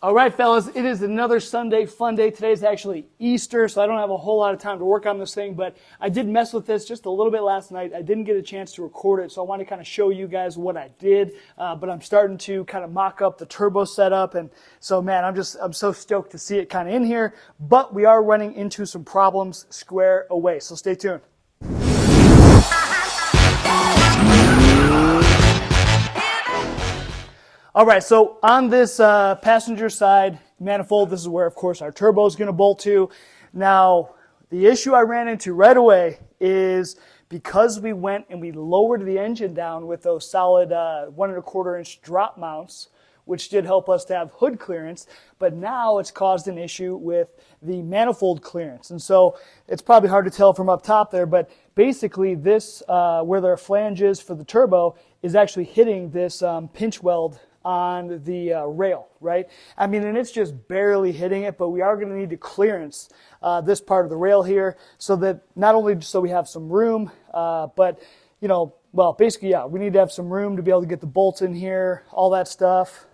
All right, fellas, it is another Sunday fun day. Today's actually Easter, so I don't have a whole lot of time to work on this thing, but I did mess with this just a little bit last night. I didn't get a chance to record it, so I want to kind of show you guys what I did, but I'm starting to kind of mock up the turbo setup, and so, man, I'm so stoked to see it kind of in here, but we are running into some problems square away, so stay tuned. All right, so on this passenger side manifold, this is where, of course, our turbo is going to bolt to. Now, the issue I ran into right away is because we went and we lowered the engine down with those solid 1¼ inch drop mounts, which did help us to have hood clearance, but now it's caused an issue with the manifold clearance. And so it's probably hard to tell from up top there, but basically this, where there are flanges for the turbo, is actually hitting this pinch weld on the rail, right? I mean, and it's just barely hitting it, but we are going to need to clearance this part of the rail here so that not only so we have some room, but, you know, well, basically, yeah, we need to have some room to be able to get the bolts in here, all that stuff.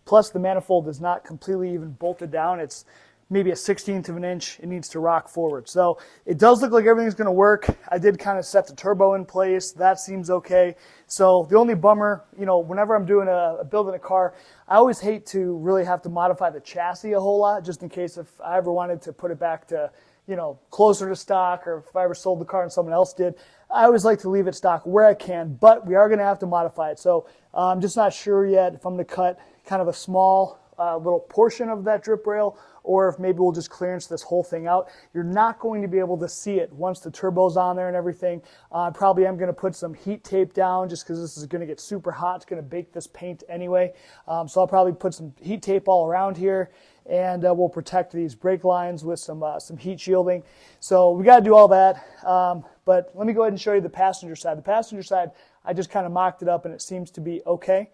Plus, the manifold is not completely even bolted down. It's maybe a 1/16 of an inch. It needs to rock forward. So it does look like everything's going to work. I did kind of set the turbo in place. That seems okay. So the only bummer, you know, whenever I'm doing building a car, I always hate to really have to modify the chassis a whole lot, just in case if I ever wanted to put it back to, you know, closer to stock, or if I ever sold the car and someone else did. I always like to leave it stock where I can, but we are going to have to modify it. So I'm just not sure yet if I'm going to cut kind of a small little portion of that drip rail, or if maybe we'll just clearance this whole thing out. You're not going to be able to see it once the turbo's on there and everything. I probably am going to put some heat tape down just because this is going to get super hot. It's going to bake this paint anyway. So I'll probably put some heat tape all around here, and we'll protect these brake lines with some heat shielding. So we got to do all that. But let me go ahead and show you the passenger side. The passenger side, I just kind of mocked it up and it seems to be okay.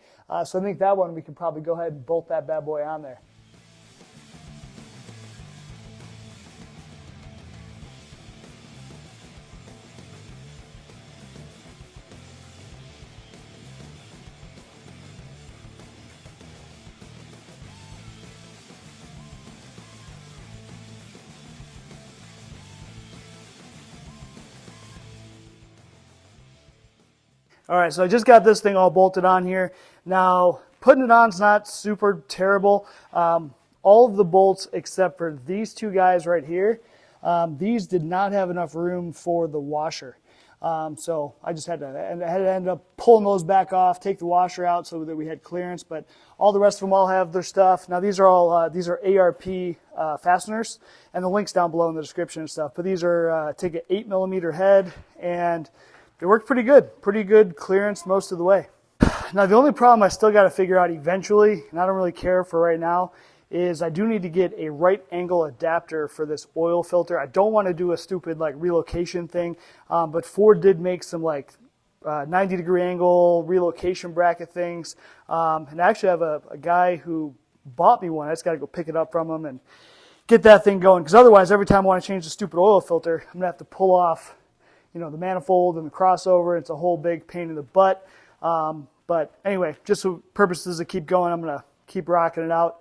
So I think that one we can probably go ahead and bolt that bad boy on there. All right, so I just got this thing all bolted on here. Now, putting it on is not super terrible. All of the bolts except for these two guys right here, these did not have enough room for the washer. So I just had to end up pulling those back off, take the washer out so that we had clearance, but all the rest of them all have their stuff. Now these are all, these are ARP fasteners, and the link's down below in the description and stuff, but these are, take an 8mm head, and they work pretty good clearance most of the way. Now the only problem I still got to figure out eventually, and I don't really care for right now, is I do need to get a right angle adapter for this oil filter. I don't want to do a stupid like relocation thing, but Ford did make some like 90-degree angle relocation bracket things. And I actually have a guy who bought me one. I just got to go pick it up from him and get that thing going, because otherwise every time I want to change the stupid oil filter, I'm going to have to pull off, you know, the manifold and the crossover. It's a whole big pain in the butt. But anyway, just for purposes of keep going, I'm going to keep rocking it out.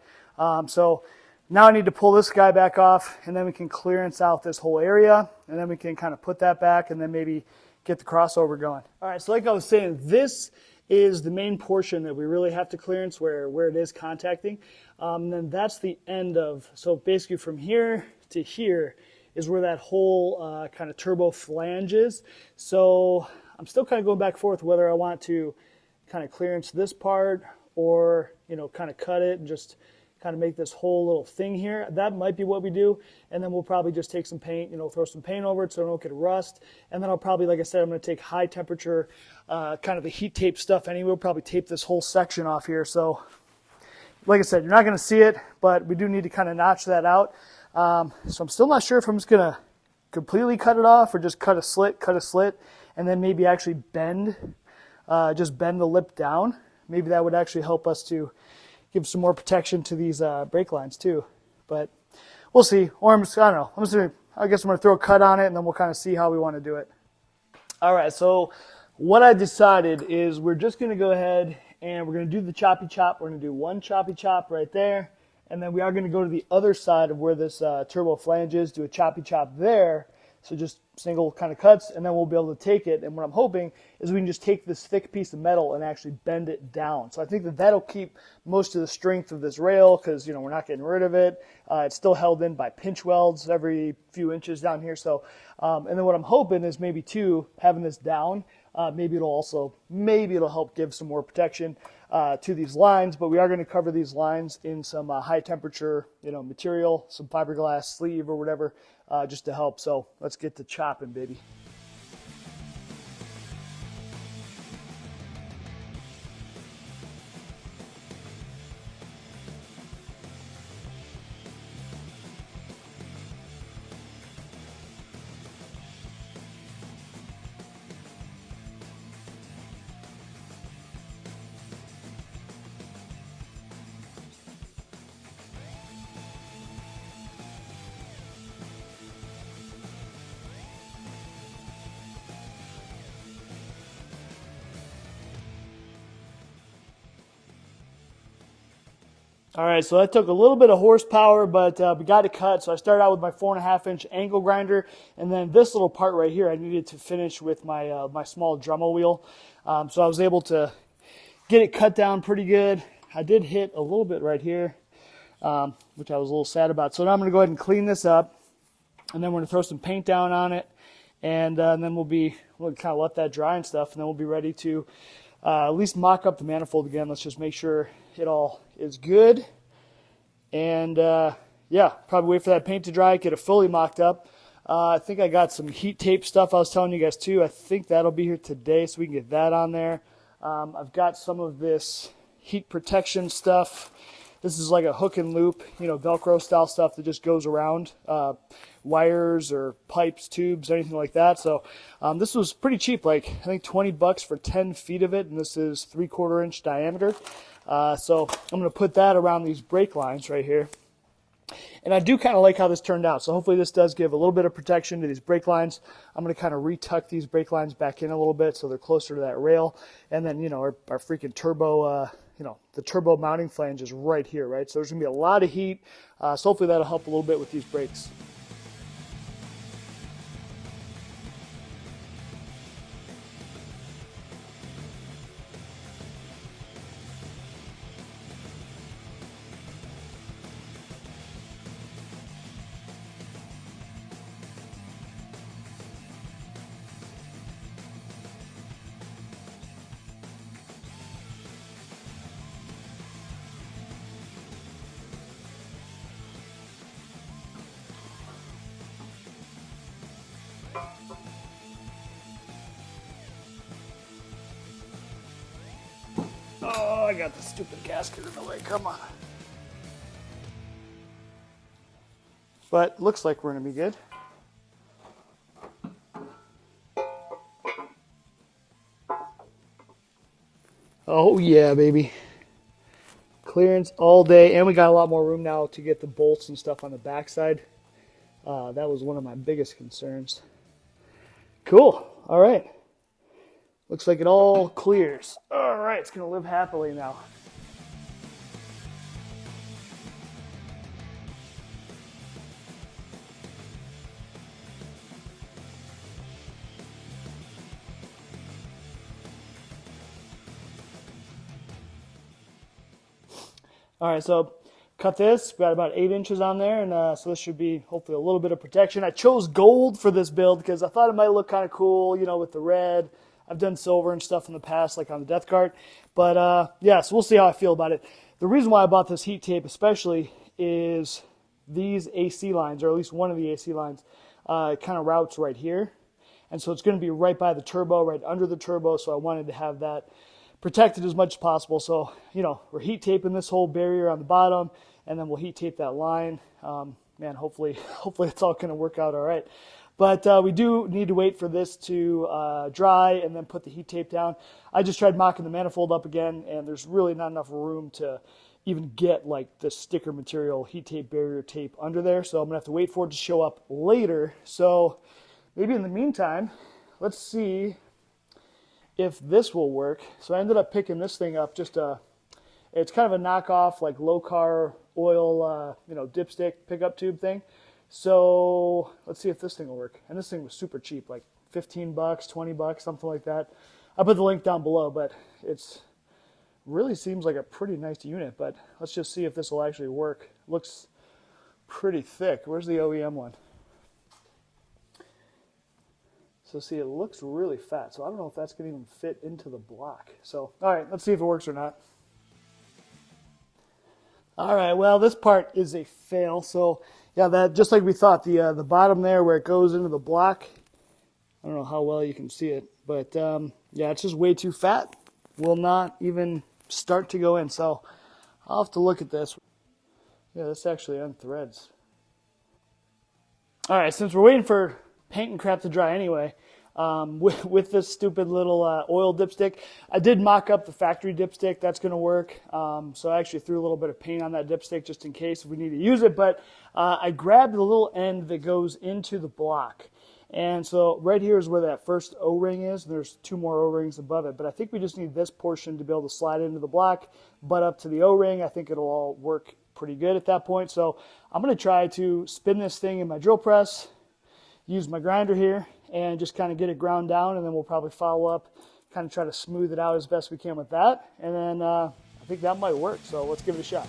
So now I need to pull this guy back off, and then we can clearance out this whole area, and then we can kind of put that back and then maybe get the crossover going. All right, so like I was saying, this is the main portion that we really have to clearance where it is contacting. And then that's the end of, so basically from here to here is where that whole kind of turbo flange is. So I'm still kind of going back and forth whether I want to kind of clearance this part or, you know, kind of cut it and just kind of make this whole little thing here. That might be what we do, and then we'll probably just take some paint, you know, throw some paint over it so I don't get rust, and then I'll probably, like I said, I'm going to take high temperature, kind of the heat tape stuff anyway. We'll probably tape this whole section off here. So like I said, you're not going to see it, but we do need to kind of notch that out. So I'm still not sure if I'm just going to completely cut it off or just cut a slit, and then maybe actually just bend the lip down. Maybe that would actually help us to give some more protection to these brake lines too. But we'll see. Or I don't know. I guess I'm going to throw a cut on it, and then we'll kind of see how we want to do it. All right, so what I decided is we're just going to go ahead and we're going to do the choppy chop. We're going to do one choppy chop right there, and then we are going to go to the other side of where this turbo flange is, do a choppy chop there. So just single kind of cuts, and then we'll be able to take it. And what I'm hoping is we can just take this thick piece of metal and actually bend it down. So I think that that'll keep most of the strength of this rail because, you know, we're not getting rid of it. It's still held in by pinch welds every few inches down here. So, and then what I'm hoping is maybe too, having this down, maybe it'll help give some more protection to these lines. But we are going to cover these lines in some high temperature, you know, material, some fiberglass sleeve or whatever, just to help. So let's get to chopping, baby. All right, so that took a little bit of horsepower, but we got it cut. So I started out with my 4.5-inch angle grinder, and then this little part right here I needed to finish with my my small Dremel wheel. So I was able to get it cut down pretty good. I did hit a little bit right here, which I was a little sad about. So now I'm going to go ahead and clean this up, and then we're going to throw some paint down on it, and then we'll kind of let that dry and stuff, and then we'll be ready to at least mock up the manifold again. Let's just make sure it all is good. And yeah, probably wait for that paint to dry, get it fully mocked up. I think I got some heat tape stuff I was telling you guys too. I think that'll be here today so we can get that on there. I've got some of this heat protection stuff. This is like a hook and loop, you know, Velcro style stuff that just goes around wires or pipes, tubes, anything like that. So this was pretty cheap, like I think 20 bucks for 10 feet of it, and this is 3/4 inch diameter. So I'm going to put that around these brake lines right here. And I do kind of like how this turned out. So hopefully this does give a little bit of protection to these brake lines. I'm going to kind of retuck these brake lines back in a little bit so they're closer to that rail. And then, you know, our freaking turbo, you know, the turbo mounting flange is right here, right? So there's going to be a lot of heat. So hopefully that'll help a little bit with these brakes. Oh, I got the stupid gasket in the way. Come on. But looks like we're going to be good. Oh, yeah, baby. Clearance all day. And we got a lot more room now to get the bolts and stuff on the backside. That was one of my biggest concerns. Cool. All right. Looks like it all clears. All right, it's going to live happily now. All right, so cut this. Got about 8 inches on there, and so this should be hopefully a little bit of protection. I chose gold for this build because I thought it might look kind of cool, you know, with the red. I've done silver and stuff in the past, like on the Death Guard. But yeah, so we'll see how I feel about it. The reason why I bought this heat tape especially is these AC lines, or at least one of the AC lines, kind of routes right here. And so it's going to be right by the turbo, right under the turbo. So I wanted to have that protected as much as possible. So, you know, we're heat taping this whole barrier on the bottom, and then we'll heat tape that line. Man, hopefully it's all going to work out all right. But we do need to wait for this to dry and then put the heat tape down. I just tried mocking the manifold up again, and there's really not enough room to even get like the sticker material heat tape barrier tape under there. So I'm going to have to wait for it to show up later. So maybe in the meantime, let's see if this will work. So I ended up picking this thing up, it's kind of a knockoff like Lokar oil, dipstick pickup tube thing. So let's see if this thing will work. And this thing was super cheap, like 15 bucks, 20 bucks, something like that. I'll put the link down below, but it's really seems like a pretty nice unit, but let's just see if this will actually work. Looks pretty thick. Where's the OEM one? So see, it looks really fat. So I don't know if that's going to even fit into the block. So, all right, let's see if it works or not. All right, well, this part is a fail. So yeah, that just like we thought, the bottom there where it goes into the block, I don't know how well you can see it, but yeah, it's just way too fat. Will not even start to go in. So I'll have to look at this. Yeah, this actually unthreads. All right, since we're waiting for paint and crap to dry anyway, with this stupid little oil dipstick, I did mock up the factory dipstick. That's going to work. So I actually threw a little bit of paint on that dipstick just in case if we need to use it. But I grabbed the little end that goes into the block. And so right here is where that first O-ring is. There's 2 more O-rings above it. But I think we just need this portion to be able to slide into the block, butt up to the O-ring. I think it'll all work pretty good at that point. So I'm going to try to spin this thing in my drill press, use my grinder here, and just kind of get it ground down, and then we'll probably follow up, kind of try to smooth it out as best we can with that. And then I think that might work, so let's give it a shot.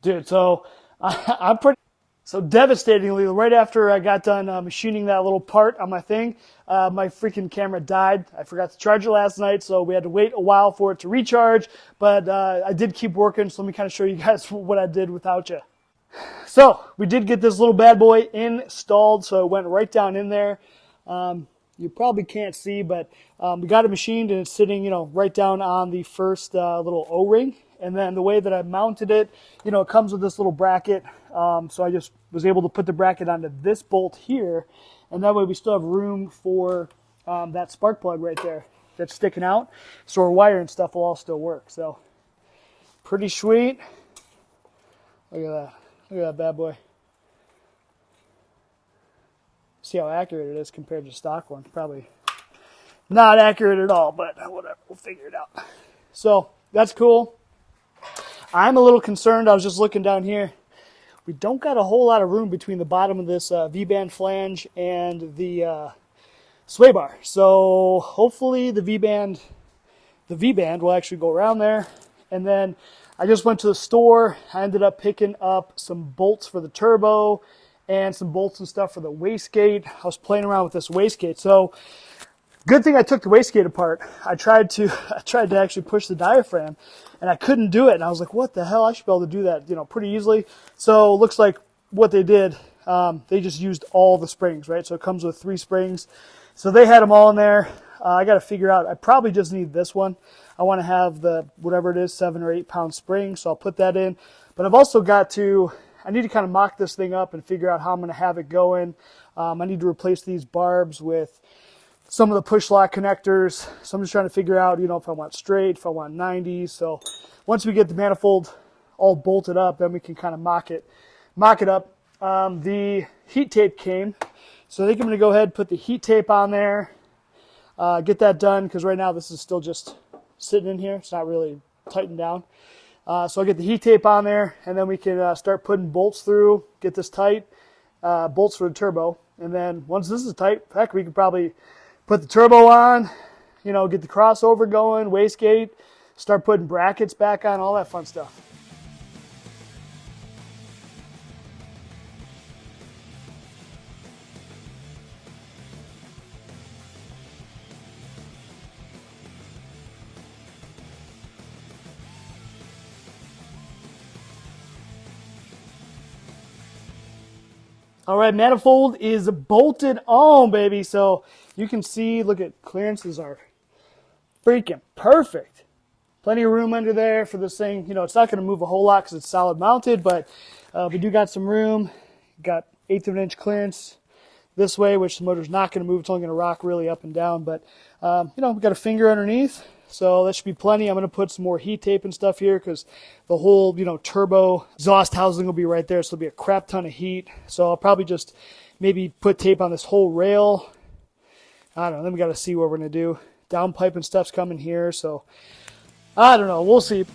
Dude, so I'm pretty... So devastatingly, right after I got done machining that little part on my thing, my freaking camera died. I forgot to charge it last night, so we had to wait a while for it to recharge. But I did keep working, so let me kind of show you guys what I did without you. So we did get this little bad boy installed, so it went right down in there. You probably can't see, but we got it machined, and it's sitting, right down on the first little O-ring. And then the way that I mounted it, it comes with this little bracket. So I just was able to put the bracket onto this bolt here. And that way we still have room for that spark plug right there that's sticking out. So our wire and stuff will all still work. So pretty sweet. Look at that. Look at that bad boy. See how accurate it is compared to stock one. Probably not accurate at all, but whatever. We'll figure it out. So that's cool. I'm a little concerned. I was just looking down here. We don't got a whole lot of room between the bottom of this V-band flange and the sway bar. So hopefully the V-band will actually go around there. And then I just went to the store. I ended up picking up some bolts for the turbo and some bolts and stuff for the wastegate. I was playing around with this wastegate. So good thing I took the wastegate apart. I tried to actually push the diaphragm, and I couldn't do it. And I was like, what the hell? I should be able to do that, pretty easily. So it looks like what they did, they just used all the springs, right? So it comes with 3 springs. So they had them all in there. I got to figure out, I probably just need this one. I want to have the, whatever it is, 7 or 8 pound spring. So I'll put that in. But I've also I need to kind of mock this thing up and figure out how I'm going to have it going. I need to replace these barbs with some of the push lock connectors. So I'm just trying to figure out, if I want straight, if I want 90s. So once we get the manifold all bolted up, then we can kind of mock it up. The heat tape came. So I think I'm going to go ahead and put the heat tape on there, get that done, because right now this is still just sitting in here. It's not really tightened down. So I'll get the heat tape on there, and then we can start putting bolts through, get this tight, bolts for the turbo. And then once this is tight, heck, we could probably put the turbo on, get the crossover going, wastegate, start putting brackets back on, all that fun stuff. All right, manifold is bolted on, baby. So you can see, look at clearances are freaking perfect. Plenty of room under there for this thing. It's not going to move a whole lot because it's solid mounted, but we do got some room. Got 1/8 of an inch clearance. this way, which the motor's not going to move. It's only going to rock really up and down. But, you know, we've got a finger underneath, so that should be plenty. I'm going to put some more heat tape and stuff here because the whole, you know, turbo exhaust housing will be right there. So there'll be a crap ton of heat. So I'll probably just maybe put tape on this whole rail. I don't know. Then we got to see what we're going to do. Downpipe and stuff's coming here. So I don't know. We'll see.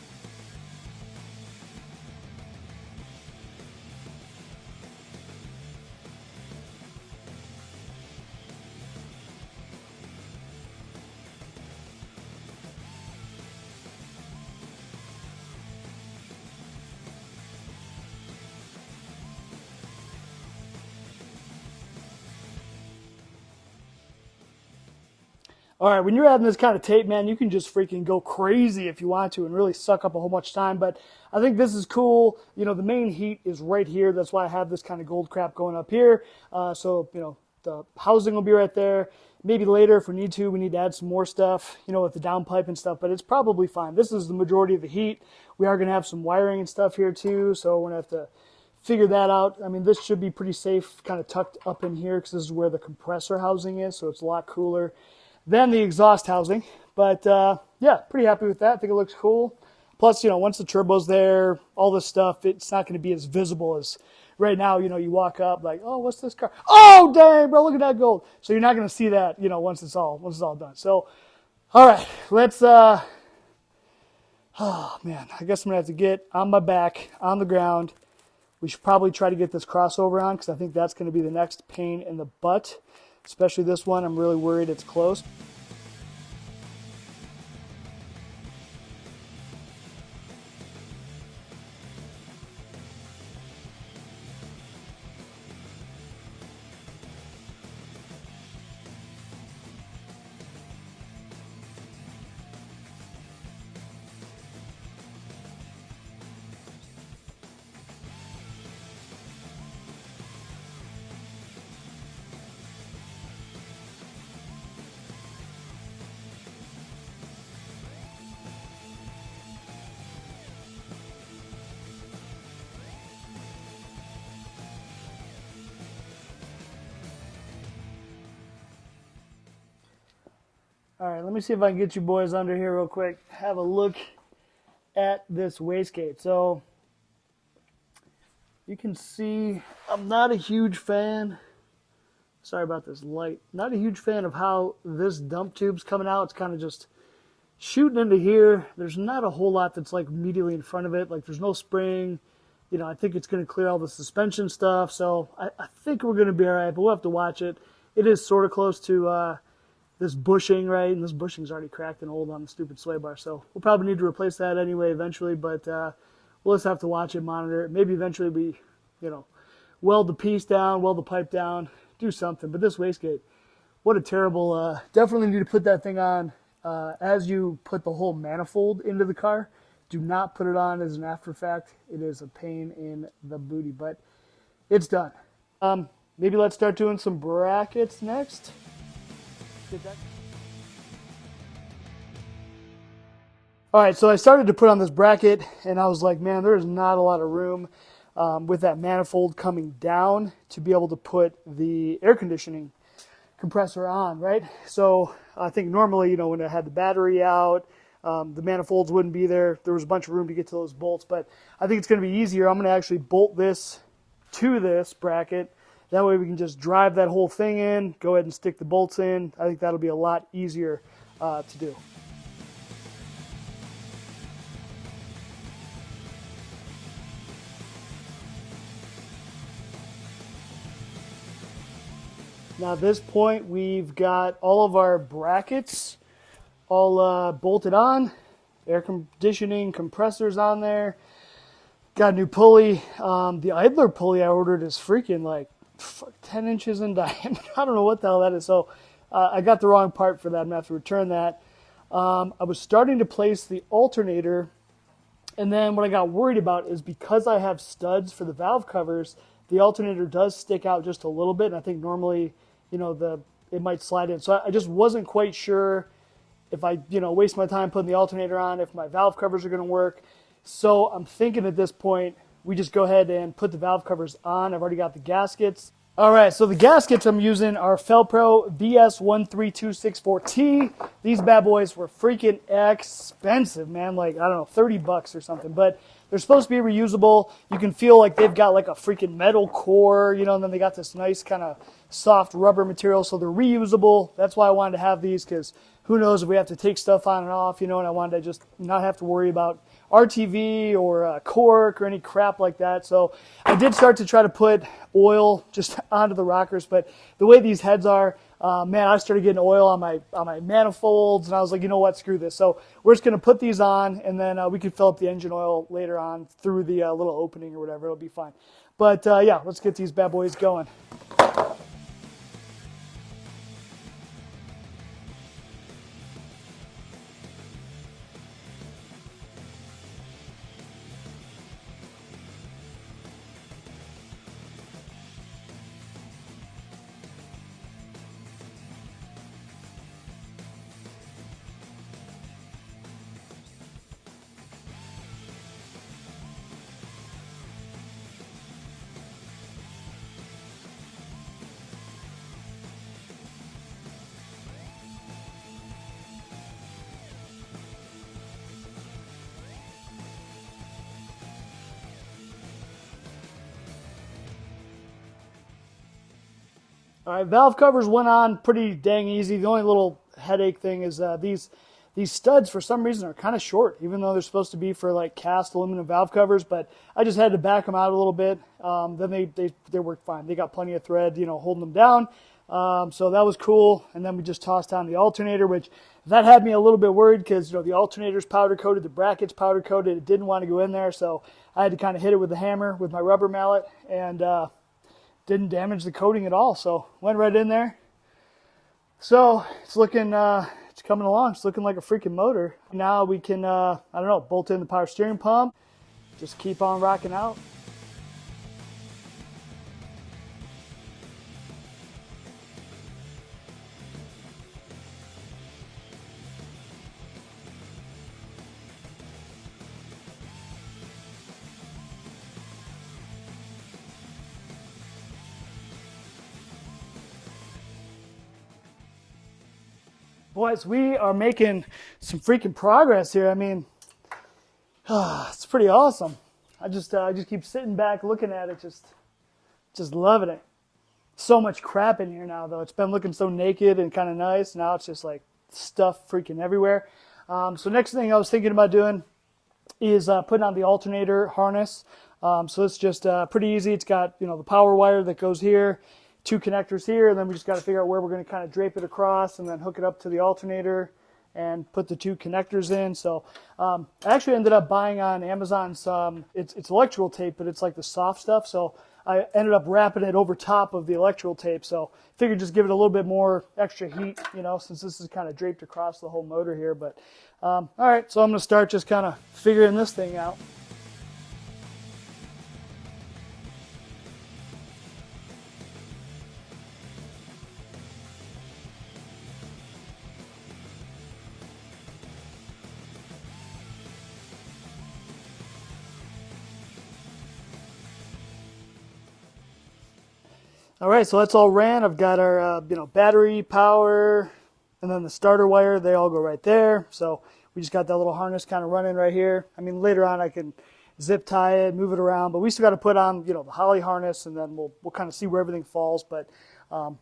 All right, when you're adding this kind of tape, man, you can just freaking go crazy if you want to and really suck up a whole much time. But I think this is cool. You know, the main heat is right here. That's why I have this kind of gold crap going up here. So, you know, the housing will be right there. Maybe later, if we need to add some more stuff, you know, with the downpipe and stuff. But it's probably fine. This is the majority of the heat. We are going to have some wiring and stuff here too. So we're going to have to figure that out. I mean, this should be pretty safe, kind of tucked up in here because this is where the compressor housing is. So it's a lot cooler than the exhaust housing. But yeah, pretty happy with that. I think it looks cool. Plus, you know, once the turbo's there, all this stuff, it's not going to be as visible as right now. You know, you walk up like, oh, what's this car? Oh, dang, bro, look at that gold. So you're not going to see that, you know, once it's all done. So, all right, let's, oh man, I guess I'm going to have to get on my back, on the ground. We should probably try to get this crossover on because I think that's going to be the next pain in the butt. Especially this one, I'm really worried it's close. All right, let me see if I can get you boys under here real quick. Have a look at this wastegate. So you can see I'm not a huge fan. Sorry about this light. Not a huge fan of how this dump tube's coming out. It's kind of just shooting into here. There's not a whole lot that's like immediately in front of it. Like there's no spring. You know, I think it's going to clear all the suspension stuff. So I think we're going to be all right, but we'll have to watch it. It is sort of close to this bushing, right? And this bushing's already cracked and old on the stupid sway bar. So we'll probably need to replace that anyway eventually, but we'll just have to watch it, monitor it. Maybe eventually we, you know, weld the piece down, weld the pipe down, do something. But this wastegate, what a terrible, definitely need to put that thing on as you put the whole manifold into the car. Do not put it on as an after fact. It is a pain in the booty, but it's done. Maybe let's start doing some brackets next. All right, so I started to put on this bracket, and I was like, man, there's not a lot of room with that manifold coming down to be able to put the air conditioning compressor on, right? So I think normally, you know, when I had the battery out, the manifolds wouldn't be there. There was a bunch of room to get to those bolts, but I think it's going to be easier. I'm going to actually bolt this to this bracket. That way we can just drive that whole thing in, go ahead and stick the bolts in. I think that'll be a lot easier to do. Now at this point, we've got all of our brackets all bolted on. Air conditioning compressors on there. Got a new pulley. The idler pulley I ordered is freaking like 10 inches in diameter. I don't know what the hell that is. So I got the wrong part for that. I'm going to have to return that. I was starting to place the alternator, and then what I got worried about is because I have studs for the valve covers, the alternator does stick out just a little bit, and I think normally, you know, it might slide in. So I just wasn't quite sure if I, you know, waste my time putting the alternator on, if my valve covers are going to work. So I'm thinking at this point, we just go ahead and put the valve covers on. I've already got the gaskets. All right, so the gaskets I'm using are Felpro VS13264T. These bad boys were freaking expensive, man. Like, I don't know, 30 bucks or something. But they're supposed to be reusable. You can feel like they've got like a freaking metal core, you know, and then they got this nice kind of soft rubber material. So they're reusable. That's why I wanted to have these, because who knows if we have to take stuff on and off, you know, and I wanted to just not have to worry about RTV or cork or any crap like that. So I did start to try to put oil just onto the rockers, but the way these heads are, man, I started getting oil on my manifolds, and I was like, you know what, screw this. So we're just going to put these on, and then we can fill up the engine oil later on through the little opening or whatever. It'll be fine. But yeah, let's get these bad boys going. All right, valve covers went on pretty dang easy. The only little headache thing is these studs for some reason are kind of short, even though they're supposed to be for like cast aluminum valve covers. But I just had to back them out a little bit. Then they worked fine. They got plenty of thread, you know, holding them down. So that was cool. And then we just tossed on the alternator, which that had me a little bit worried because, you know, the alternator's powder coated, the bracket's powder coated. It didn't want to go in there, so I had to kind of hit it with the hammer with my rubber mallet, and didn't damage the coating at all, so went right in there. So it's looking, it's coming along. It's looking like a freaking motor. Now we can, I don't know, bolt in the power steering pump, just keep on rocking out. Boys, we are making some freaking progress here. I mean, it's pretty awesome. I just keep sitting back looking at it, just loving it. So much crap in here now, though. It's been looking so naked and kind of nice. Now it's just like stuff freaking everywhere. So next thing I was thinking about doing is putting on the alternator harness. So it's just pretty easy. It's got, you know, the power wire that goes here, 2 connectors here, and then we just got to figure out where we're going to kind of drape it across and then hook it up to the alternator and put the 2 connectors in. So I actually ended up buying on Amazon some, it's electrical tape, but it's like the soft stuff. So I ended up wrapping it over top of the electrical tape. So figured just give it a little bit more extra heat, you know, since this is kind of draped across the whole motor here. But all right, so I'm going to start just kind of figuring this thing out. All right, so that's all ran. I've got our you know, battery, power, and then the starter wire. They all go right there. So we just got that little harness kind of running right here. I mean, later on I can zip tie it, move it around, but we still got to put on, you know, the Holly harness, and then we'll kind of see where everything falls. But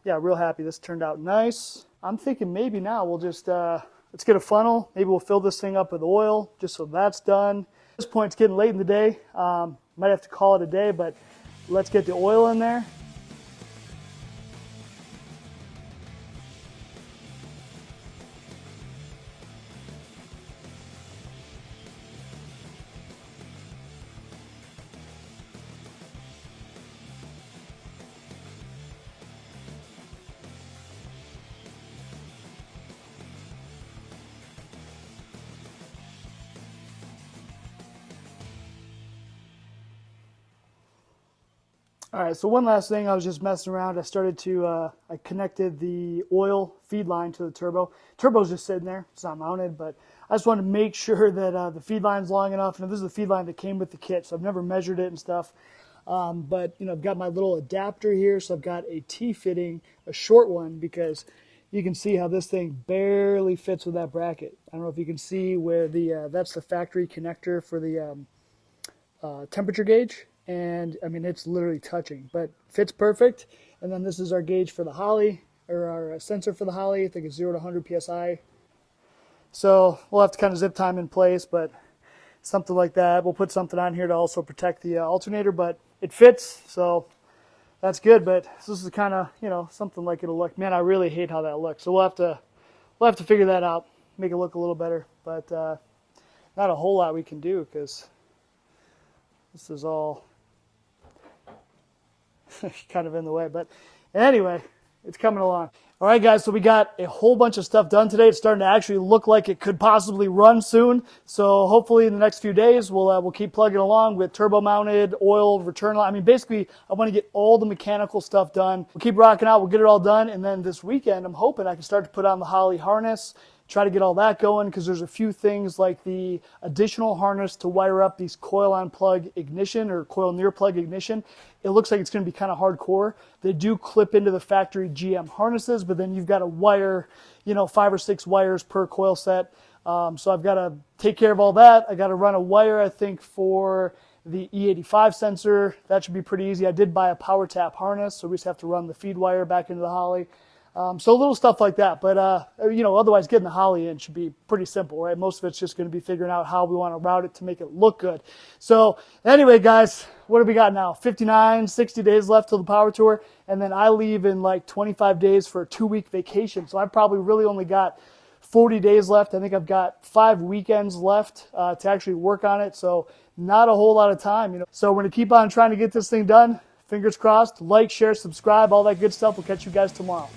yeah, real happy. This turned out nice. I'm thinking maybe now we'll just let's get a funnel. Maybe we'll fill this thing up with oil, just so that's done. At this point, it's getting late in the day. Might have to call it a day, but let's get the oil in there. All right, so one last thing, I was just messing around. I started to, I connected the oil feed line to the turbo. Turbo's just sitting there, it's not mounted, but I just wanted to make sure that the feed line's long enough. And this is the feed line that came with the kit, so I've never measured it and stuff. But I've got my little adapter here, so I've got a T-fitting, a short one, because you can see how this thing barely fits with that bracket. I don't know if you can see where that's the factory connector for the temperature gauge, and I mean it's literally touching, but fits perfect. And then this is our gauge for the Holley, or our sensor for the Holley. I think it's 0 to 100 psi. So we'll have to kind of zip time in place, but something like that. We'll put something on here to also protect the alternator, but it fits, so that's good. But this is kind of, something like it'll look. Man, I really hate how that looks. So we'll have to figure that out, make it look a little better. But not a whole lot we can do, because this is all kind of in the way. But anyway, it's coming along. All right, guys, so we got a whole bunch of stuff done today. It's starting to actually look like it could possibly run soon. So hopefully in the next few days, we'll keep plugging along with turbo-mounted, oil, return line. I mean, basically, I want to get all the mechanical stuff done. We'll keep rocking out. We'll get it all done. And then this weekend, I'm hoping I can start to put on the Holley harness, try to get all that going, because there's a few things like the additional harness to wire up these coil on plug ignition, or coil near plug ignition. It looks like it's going to be kind of hardcore. They do clip into the factory GM harnesses, but then you've got to wire, 5 or 6 wires per coil set. So I've got to take care of all that. I got to run a wire, I think, for the E85 sensor. That should be pretty easy. I did buy a power tap harness, so we just have to run the feed wire back into the Holley. So little stuff like that, but otherwise getting the Holley in should be pretty simple, right? Most of it's just going to be figuring out how we want to route it to make it look good. So anyway, guys, what do we got now? 59, 60 days left till the power tour, and then I leave in like 25 days for a 2-week vacation. So I've probably really only got 40 days left. I think I've got 5 weekends left to actually work on it. So not a whole lot of time, So we're going to keep on trying to get this thing done. Fingers crossed. Like, share, subscribe, all that good stuff. We'll catch you guys tomorrow.